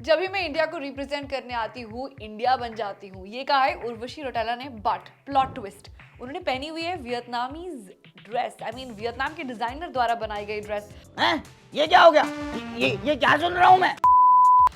जब भी मैं इंडिया को रिप्रेजेंट करने आती हूँ इंडिया बन जाती हूँ, ये कहा है उर्वशी रौटेला ने। बट प्लॉट ट्विस्ट, उन्होंने पहनी हुई है Vietnamese dress. I mean Vietnam के डिजाइनर द्वारा बनाई गई ड्रेस। हैं? ये क्या हो गया? ये क्या सुन रहा हूँ मैं?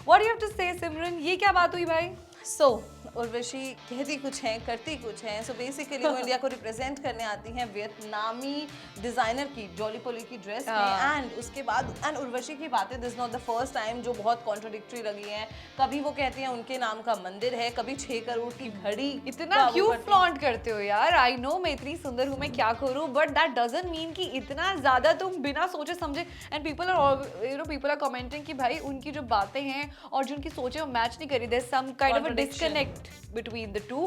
What do you have to say Simran, ये क्या बात हुई भाई? सो उर्वशी कहती कुछ है करती कुछ है। सो बेसिकली वो इंडिया को रिप्रेजेंट करने आती हैं वियतनामी डिजाइनर की जॉली पोली की ड्रेस में। एंड उसके बाद एंड उर्वशी की बातें this not the first time जो बहुत कॉन्ट्रोडिक्टरी लगी हैं। कभी वो कहती हैं उनके नाम का मंदिर है, कभी 6 करोड़ की घड़ी। इतना क्यों फ्लॉन्ट करते हो यार? आई नो मैं इतनी सुंदर हूँ, मैं क्या करूँ, बट दैट डजंट मीन कि इतना ज्यादा तुम बिना सोचे समझे। एंड पीपल आर कमेंटिंग कि भाई उनकी जो बातें हैं और जो उनकी सोचें वो मैच नहीं करी। There some kind of a disconnect between the two.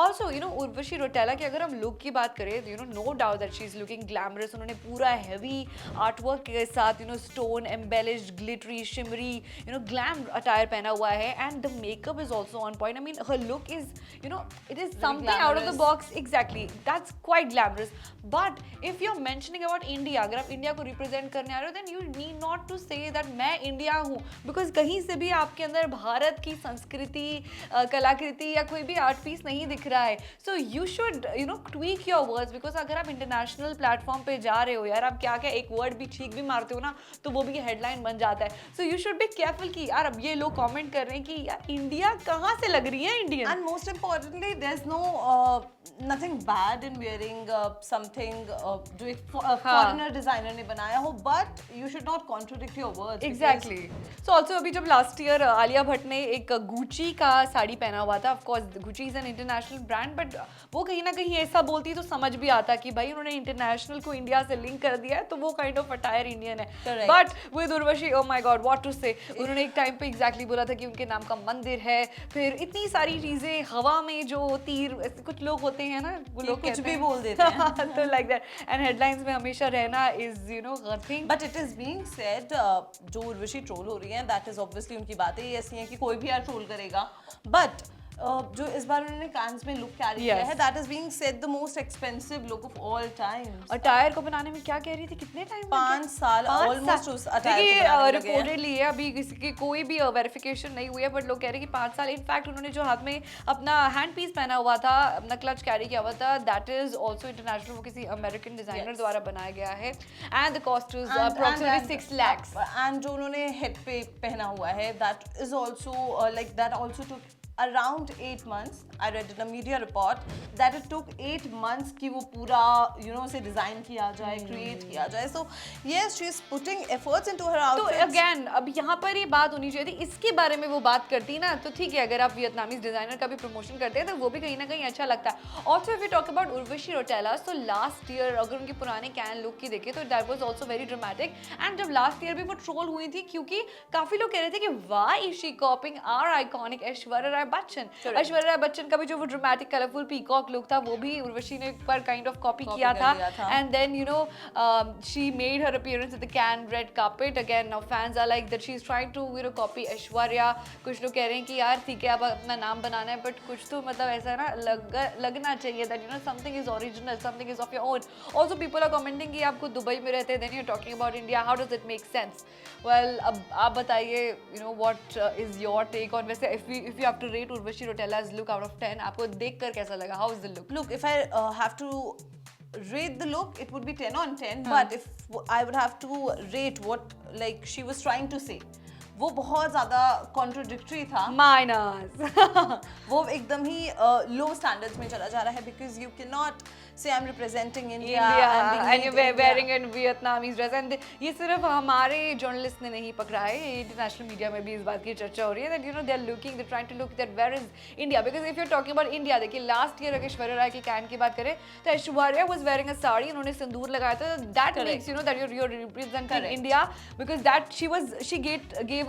Also, Urvashi Rautela की अगर हम लुक की बात करें, no doubt that she is looking glamorous. उन्होंने पूरा हैवी आर्टवर्क के साथ stone embellished glittery shimmery glam attire पहना हुआ है। And the makeup is also on point. I mean her look is it is something out of the box. Exactly, that's quite glamorous. But if you are mentioning about India, अगर आप India को represent करने आ रहे हो, then you need not to say that मैं India हूँ, because कहीं से भी आपके अंदर भारत की संस्कृति, कलाकृति या कोई भी आर्ट पीस नहीं दिख रहा है। So you should tweak your words, because अगर आप इंटरनेशनल प्लेटफॉर्म पे जा रहे हो यार, आप क्या क्या एक वर्ड भी ठीक भी मारते हो ना तो वो भी हेडलाइन बन जाता है। So you should be careful कि यार अब ये लोग कमेंट कर रहे हैं कि यार इंडिया कहाँ से लग रही है Indian. And most importantly there is no nothing bad in wearing something जो एक फॉरेनर डिजाइनर ने बनाया हो, but you should not contradict your words. Exactly. So also अभी जब लास्ट ईयर आलिया भट्ट ने एक गुची का साड़ी पहना हुआ था, of course Gucci is an international brand, but वो कहीं ना कहीं ऐसा बोलती तो समझ भी आता कि भाई उन्होंने इंटरनेशनल को इंडिया से लिंक कर दिया है तो वो काइंड ऑफ अटायर इंडियन है। But with Urvashi, oh my god what to say, उन्होंने एक टाइम पे एग्जैक्टली बोला था कि उनके नाम का मंदिर है, फिर इतनी सारी चीजें हवा में जो तीर, कुछ लोग होते हैं ना वो लोग कुछ भी बोल देते हैं तो लाइक दैट। एंड हेडलाइंस में हमेशा रहना is her thing. But it is being said जो उर्वशी ट्रोल हो रही है दैट इज ऑब्वियसली उनकी बातें ही ऐसी हैं कि कोई भी यार ट्रोल करेगा। बट जो इस बार उन्होंने कांस में लुक कैरी किया है, that is being said the most expensive look of all times. Attire को बनाने में क्या कह रही थी, कितने टाइम? 5 साल ऑलमोस्ट उस अटायर को बनाने लगे हैं। रिपोर्टेडली है, अभी किसी की कोई भी वेरिफिकेशन नहीं हुई है, बट लोग कह रहे हैं कि 5 साल। इनफैक्ट उन्होंने जो हाथ में अपना हैंड पीस पहना हुआ था, अपना क्लच कैरी किया हुआ था, दैट इज ऑल्सो इंटरनेशनल, वो किसी अमेरिकन डिजाइनर द्वारा बनाया गया है। And the cost is approximately 6 lakhs। And जो उन्होंने हेड पे पहना हुआ है, that is also like that also took around 8 months. I read in a media report that it took 8 months कि वो पूरा उसे डिजाइन किया जाए, क्रिएट किया जाए. So yes, she is putting efforts into her outfits. तो अगेन अब यहाँ पर ये बात होनी चाहिए थी, इसके बारे में वो बात करती ना तो ठीक है, अगर आप वियतनामीज डिजाइनर का भी प्रमोशन करते हैं तो वो भी कहीं ना कहीं अच्छा लगता है। Also if we talk about Urvashi Rautela, तो लास्ट ईयर अगर उनके पुराने कैन लुक की देखें तो that was also very dramatic. And जब लास्ट ईयर भी वो ट्रोल हुई थी क्योंकि काफी लोग कह रहे थे कि why is she copying our iconic Aishwarya Rai Bachchan. Aishwarya Rai Bachchan का भी जो वो ड्रामेटिक कलरफुल पीकॉक लुक था वो भी उर्वशी ने एक बार काइंड ऑफ कॉपी किया था। And then she made her appearance at the Cannes red carpet again. Now fans are like that she is trying to copy Aishwarya. कुछ लोग कह रहे हैं कि यार ठीक है अब अपना नाम बनाना है, बट कुछ तो मतलब ऐसा ना लगना चाहिए that something is original, something is of your own. Also people are commenting कि आपको दुबई में रहते हैं, then you are talking about India, how does it make sense? Well अब आप बताइए what is your take on. वैसे if you have to rate Urvashi Rautela's look out of 10, आपको देखकर कैसा लगा? How is the look? Look, if I have to rate the look, it would be 10 on 10. But if I would have to rate what like she was trying to say, वो बहुत ज़्यादा contradictory था। Minus वो एकदम ही लो standards में चला जा रहा है, बिकॉज यू कैन नॉट से I am representing India and you wearing in Vietnamese dress. And ये सिर्फ हमारे जर्नलिस्ट ने नहीं पकड़ा है, ये इंटरनेशनल मीडिया में भी इस बात की चर्चा हो रही है that they are looking, they trying to look that where is India. Because if you are talking about India, देखिए लास्ट ईयर अगर ऐश्वर्या राय की कैन की बात करें तो Aishwarya was wearing a sari, उन्होंने सिंदूर लगाया था, that makes that you are representing India, because that she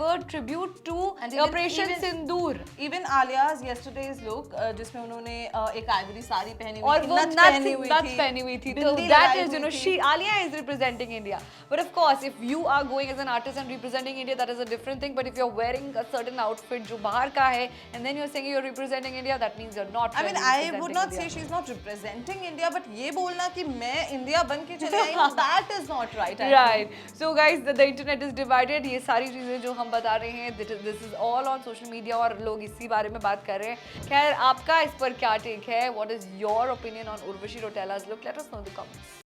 gave a tribute to Operation Sindoor. Even Alia's yesterday's look, जिसमें उन्होंने एक आइवरी साड़ी पहनी हुई, और वो नथ हुई nuts थी, पहनी हुई थी, तो बिंदी that लगाई is, you हुई know, थी। she Alia is representing India. But of course, if you are going as an artist and representing India, that is a different thing. But if you're wearing a certain outfit जो बाहर का है, and then you're saying you're representing India, that means you're not I mean, really I representing would not India. say she's not representing India, but ये बोलना कि मैं India बन के चले आई हूँ, that is not right. I think. Right. So guys, the internet is divided. ये सारी चीजें जो हम बता रहे हैं, this is all on social media और लोग इसी बारे में बात कर रहे हैं. खैर आपका इस पर क्या take है? What is your opinion on Urvashi Rotella's look? Let us know in the comments.